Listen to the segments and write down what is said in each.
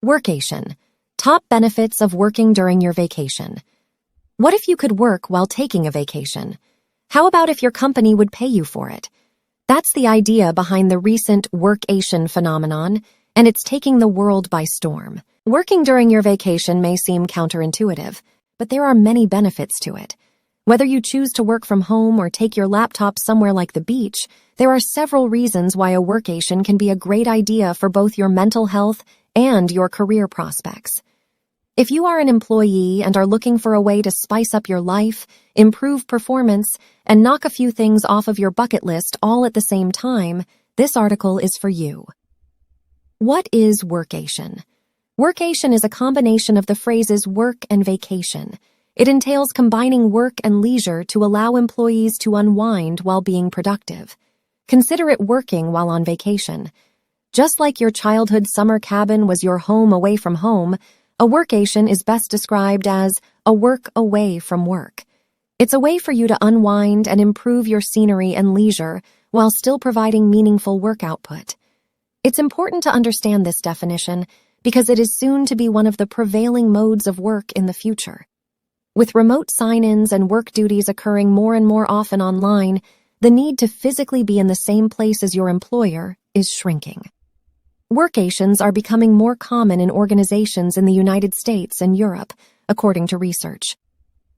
Workation. Top benefits of working during your vacation. What if you could work while taking a vacation? How about if your company would pay you for it? That's the idea behind the recent Workation phenomenon, and it's taking the world by storm. Working during your vacation may seem counterintuitive, but there are many benefits to it. Whether you choose to work from home or take your laptop somewhere like the beach, there are several reasons why a workation can be a great idea for both your mental health and your career prospects. If you are an employee and are looking for a way to spice up your life, improve performance, and knock a few things off of your bucket list all at the same time, this article is for you. What is workation? Workation is a combination of the phrases work and vacation. It entails combining work and leisure to allow employees to unwind while being productive. Consider it working while on vacation. Just like your childhood summer cabin was your home away from home, a workation is best described as a work away from work. It's a way for you to unwind and improve your scenery and leisure while still providing meaningful work output. It's important to understand this definition because it is soon to be one of the prevailing modes of work in the future. With remote sign-ins and work duties occurring more and more often online, the need to physically be in the same place as your employer is shrinking. Workations are becoming more common in organizations in the United States and Europe, according to research.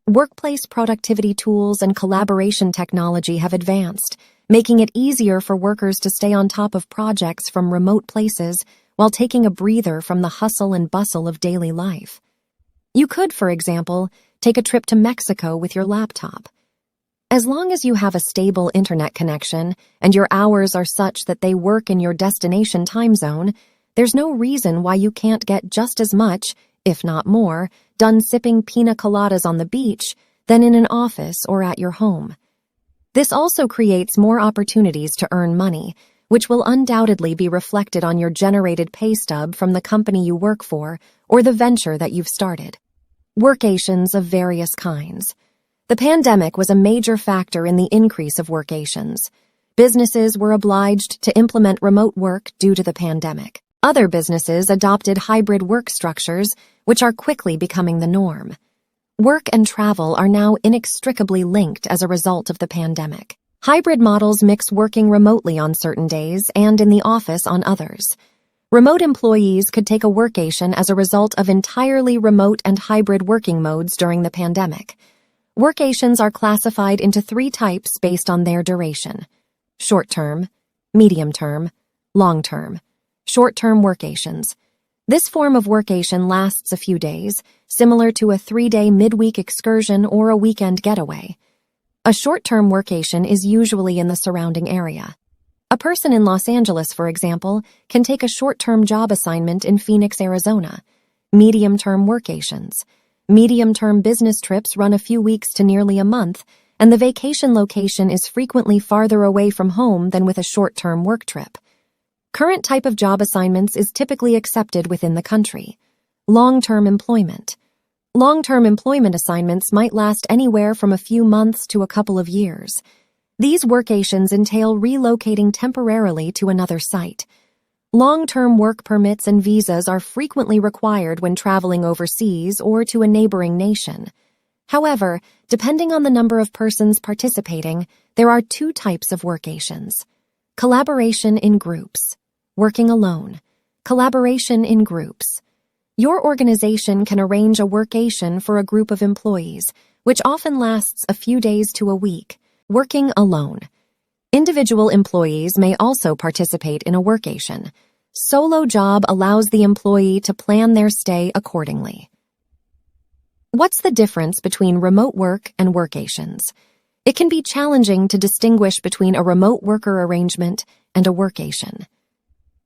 Workplace productivity tools and collaboration technology have advanced, making it easier for workers to stay on top of projects from remote places while taking a breather from the hustle and bustle of daily life. You could, for example, take a trip to Mexico with your laptop. As long as you have a stable internet connection and your hours are such that they work in your destination time zone, there's no reason why you can't get just as much, if not more, done sipping pina coladas on the beach than in an office or at your home. This also creates more opportunities to earn money, which will undoubtedly be reflected on your generated pay stub from the company you work for or the venture that you've started. Workations of various kinds. The pandemic was a major factor in the increase of workations. Businesses were obliged to implement remote work due to the pandemic. Other businesses adopted hybrid work structures, which are quickly becoming the norm. Work and travel are now inextricably linked as a result of the pandemic. Hybrid models mix working remotely on certain days and in the office on others. Remote employees could take a workation as a result of entirely remote and hybrid working modes during the pandemic. Workations are classified into 3 types based on their duration: short-term, medium-term, long-term. Short-term workations. This form of workation lasts a few days, similar to a 3-day midweek excursion or a weekend getaway. A short-term workation is usually in the surrounding area. A person in Los Angeles, for example, can take a short-term job assignment in Phoenix, Arizona. Medium-term workations. Medium-term business trips run a few weeks to nearly a month, and the vacation location is frequently farther away from home than with a short-term work trip. Current type of job assignments is typically accepted within the country. Long-term employment. Long-term employment assignments might last anywhere from a few months to a couple of years. These workations entail relocating temporarily to another site. Long-term work permits and visas are frequently required when traveling overseas or to a neighboring nation. However, depending on the number of persons participating, there are 2 types of workations. Collaboration in groups. Working alone. Collaboration in groups. Your organization can arrange a workation for a group of employees, which often lasts a few days to a week. Working alone. Individual employees may also participate in a workation. Solo job allows the employee to plan their stay accordingly. What's the difference between remote work and workations? It can be challenging to distinguish between a remote worker arrangement and a workation.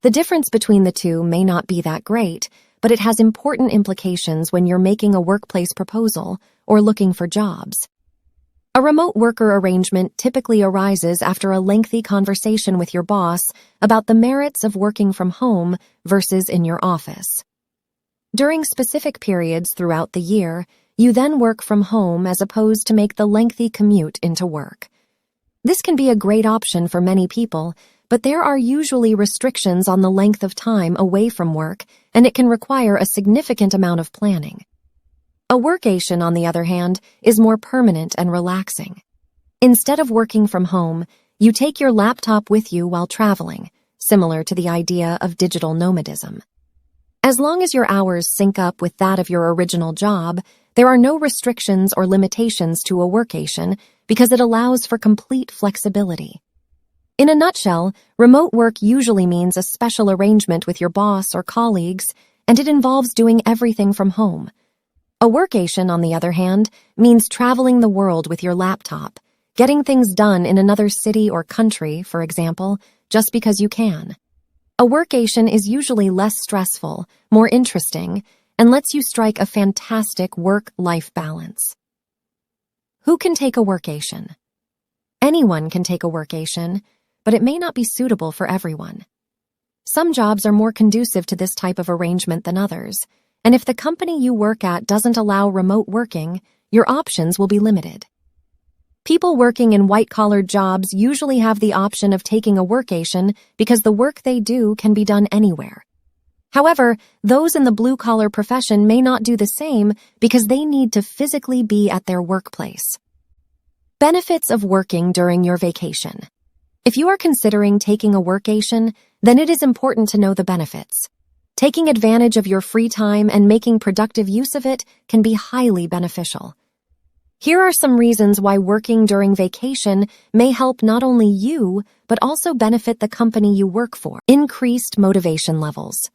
The difference between the two may not be that great, but it has important implications when you're making a workplace proposal or looking for jobs. A remote worker arrangement typically arises after a lengthy conversation with your boss about the merits of working from home versus in your office. During specific periods throughout the year, you then work from home as opposed to make the lengthy commute into work. This can be a great option for many people, but there are usually restrictions on the length of time away from work, and it can require a significant amount of planning. A workation, on the other hand, is more permanent and relaxing. Instead of working from home, you take your laptop with you while traveling, similar to the idea of digital nomadism. As long as your hours sync up with that of your original job, there are no restrictions or limitations to a workation because it allows for complete flexibility. In a nutshell, remote work usually means a special arrangement with your boss or colleagues, and it involves doing everything from home. A workation, on the other hand, means traveling the world with your laptop, getting things done in another city or country, for example, just because you can. A workation is usually less stressful, more interesting, and lets you strike a fantastic work-life balance. Who can take a workation? Anyone can take a workation, but it may not be suitable for everyone. Some jobs are more conducive to this type of arrangement than others, and if the company you work at doesn't allow remote working, your options will be limited. People working in white-collar jobs usually have the option of taking a workation because the work they do can be done anywhere. However, those in the blue-collar profession may not do the same because they need to physically be at their workplace. Benefits of working during your vacation. If you are considering taking a workation, then it is important to know the benefits. Taking advantage of your free time and making productive use of it can be highly beneficial. Here are some reasons why working during vacation may help not only you, but also benefit the company you work for. Increased motivation levels.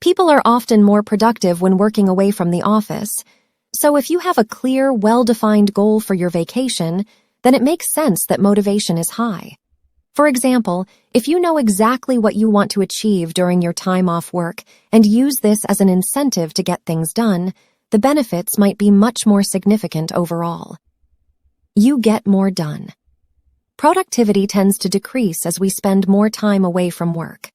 People are often more productive when working away from the office, so if you have a clear, well-defined goal for your vacation, then it makes sense that motivation is high. For example, if you know exactly what you want to achieve during your time off work and use this as an incentive to get things done, the benefits might be much more significant overall. You get more done. Productivity tends to decrease as we spend more time away from work.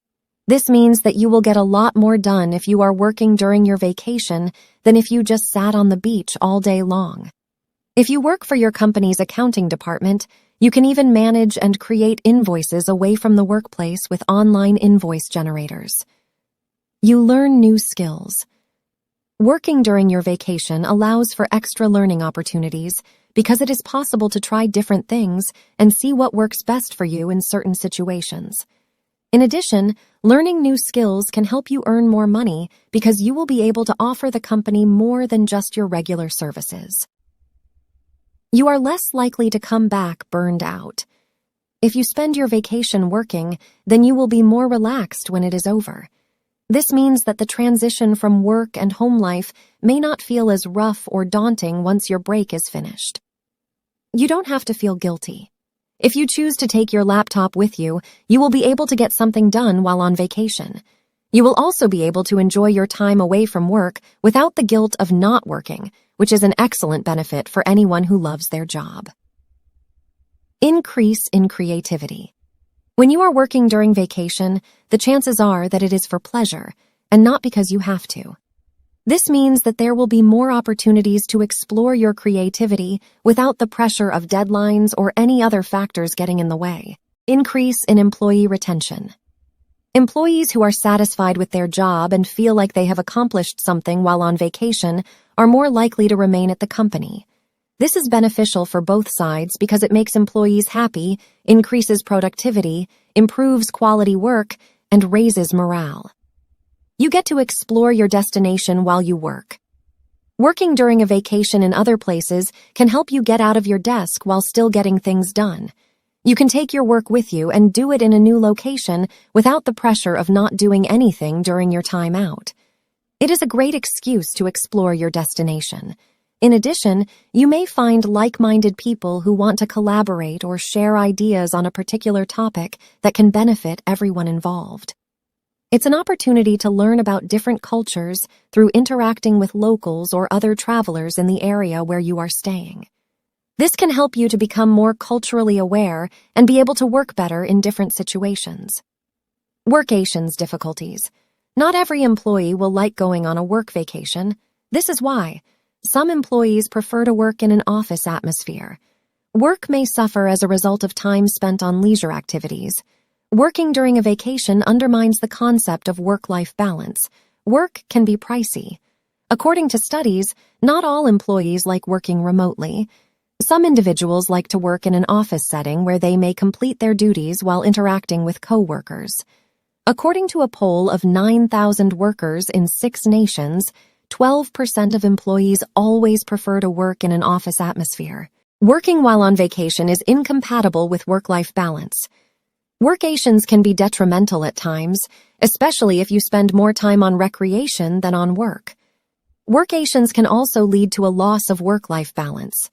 This means that you will get a lot more done if you are working during your vacation than if you just sat on the beach all day long. If you work for your company's accounting department, you can even manage and create invoices away from the workplace with online invoice generators. You learn new skills. Working during your vacation allows for extra learning opportunities because it is possible to try different things and see what works best for you in certain situations. In addition, learning new skills can help you earn more money because you will be able to offer the company more than just your regular services. You are less likely to come back burned out. If you spend your vacation working, then you will be more relaxed when it is over. This means that the transition from work and home life may not feel as rough or daunting once your break is finished. You don't have to feel guilty. If you choose to take your laptop with you, you will be able to get something done while on vacation. You will also be able to enjoy your time away from work without the guilt of not working, which is an excellent benefit for anyone who loves their job. Increase in creativity. When you are working during vacation, the chances are that it is for pleasure and not because you have to. This means that there will be more opportunities to explore your creativity without the pressure of deadlines or any other factors getting in the way. Increase in employee retention. Employees who are satisfied with their job and feel like they have accomplished something while on vacation are more likely to remain at the company. This is beneficial for both sides because it makes employees happy, increases productivity, improves quality work, and raises morale. You get to explore your destination while you work. Working during a vacation in other places can help you get out of your desk while still getting things done. You can take your work with you and do it in a new location without the pressure of not doing anything during your time out. It is a great excuse to explore your destination. In addition, you may find like-minded people who want to collaborate or share ideas on a particular topic that can benefit everyone involved. It's an opportunity to learn about different cultures through interacting with locals or other travelers in the area where you are staying. This can help you to become more culturally aware and be able to work better in different situations. Workations difficulties. Not every employee will like going on a work vacation. This is why. Some employees prefer to work in an office atmosphere. Work may suffer as a result of time spent on leisure activities. Working during a vacation undermines the concept of work-life balance. Work can be pricey. According to studies, not all employees like working remotely. Some individuals like to work in an office setting where they may complete their duties while interacting with co-workers. According to a poll of 9,000 workers in 6 nations, 12% of employees always prefer to work in an office atmosphere. Working while on vacation is incompatible with work-life balance. Workations can be detrimental at times, especially if you spend more time on recreation than on work. Workations can also lead to a loss of work-life balance.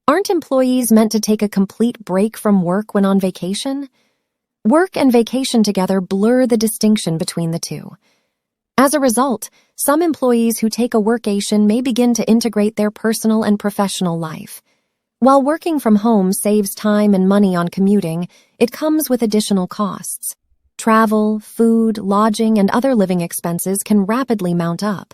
Aren't employees meant to take a complete break from work when on vacation? Work and vacation together blur the distinction between the two. As a result, some employees who take a workation may begin to integrate their personal and professional life. While working from home saves time and money on commuting, it comes with additional costs. Travel, food, lodging, and other living expenses can rapidly mount up.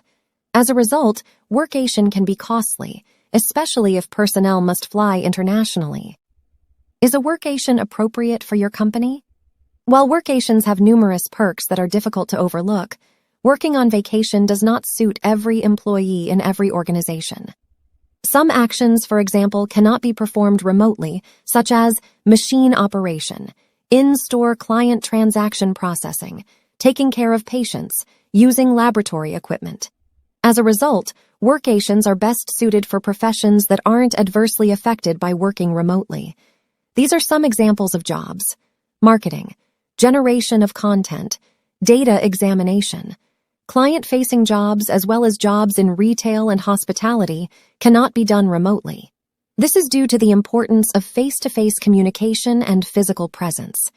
As a result, workation can be costly, especially if personnel must fly internationally. Is a workation appropriate for your company? While workations have numerous perks that are difficult to overlook, working on vacation does not suit every employee in every organization. Some actions, for example, cannot be performed remotely, such as machine operation, in-store client transaction processing, taking care of patients, using laboratory equipment. As a result, workations are best suited for professions that aren't adversely affected by working remotely. These are some examples of jobs: marketing, generation of content, data examination. Client-facing jobs, as well as jobs in retail and hospitality, cannot be done remotely. This is due to the importance of face-to-face communication and physical presence.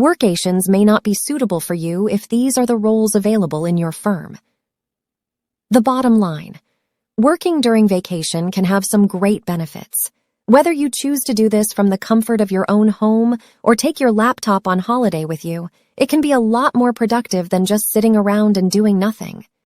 Workations may not be suitable for you if these are the roles available in your firm. The bottom line: working during vacation can have some great benefits. Whether you choose to do this from the comfort of your own home or take your laptop on holiday with you, it can be a lot more productive than just sitting around and doing nothing.